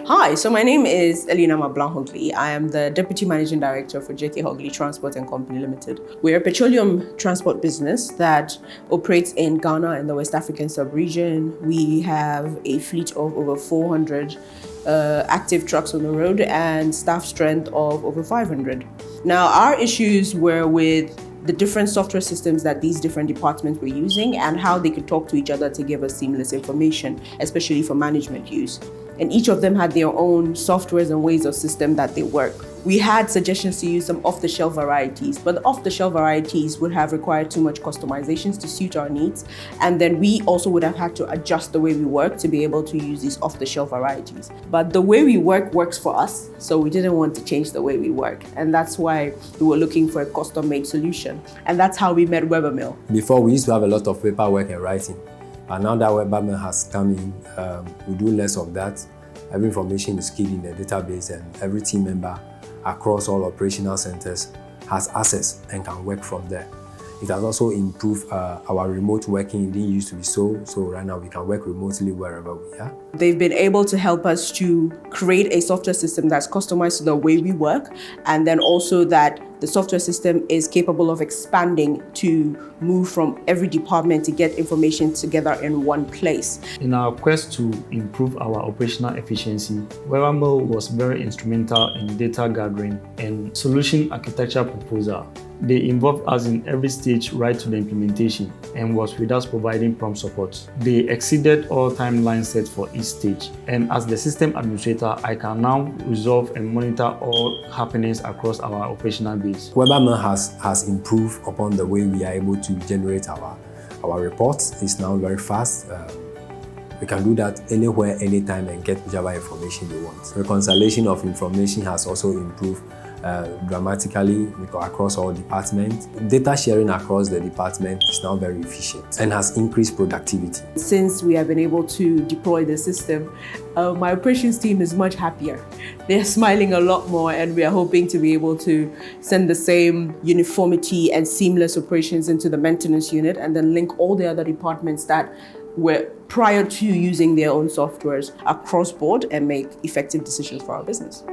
Hi, so my name is Elena Horgle. I am the Deputy Managing Director for JK Horgle Transport and Company Limited. We're a petroleum transport business that operates in Ghana and the West African sub-region. We have a fleet of over 400 active trucks on the road and staff strength of over 500. Now, our issues were with the different software systems that these different departments were using and how they could talk to each other to give us seamless information, especially for management use. And each of them had their own softwares and ways of system that they work. We had suggestions to use some off-the-shelf varieties, but the off-the-shelf varieties would have required too much customizations to suit our needs. And then we also would have had to adjust the way we work to be able to use these off-the-shelf varieties. But the way we work works for us, so we didn't want to change the way we work. And that's why we were looking for a custom-made solution. And that's how we met Webbermill. Before, we used to have a lot of paperwork and writing. And now that Webbermill has come in, we do less of that. Every information is keyed in the database, and every team member across all operational centers has access and can work from there. It has also improved our remote working. It didn't used to be so right now we can work remotely wherever we are. They've been able to help us to create a software system that's customized to the way we work, and then also that the software system is capable of expanding to move from every department to get information together in one place. In our quest to improve our operational efficiency, Webbermill was very instrumental in data gathering and solution architecture proposal. They involved us in every stage right to the implementation and was with us providing prompt support. They exceeded all timelines set for each stage. And as the system administrator, I can now resolve and monitor all happenings across our operational base. Webbermill has improved upon the way we are able to generate our reports. It's now very fast. We can do that anywhere, anytime, and get whichever information we want. Reconciliation of information has also improved dramatically across all departments. Data sharing across the department is now very efficient and has increased productivity. Since we have been able to deploy the system, my operations team is much happier. They're smiling a lot more, and we are hoping to be able to send the same uniformity and seamless operations into the maintenance unit and then link all the other departments that were prior to using their own softwares across board and make effective decisions for our business.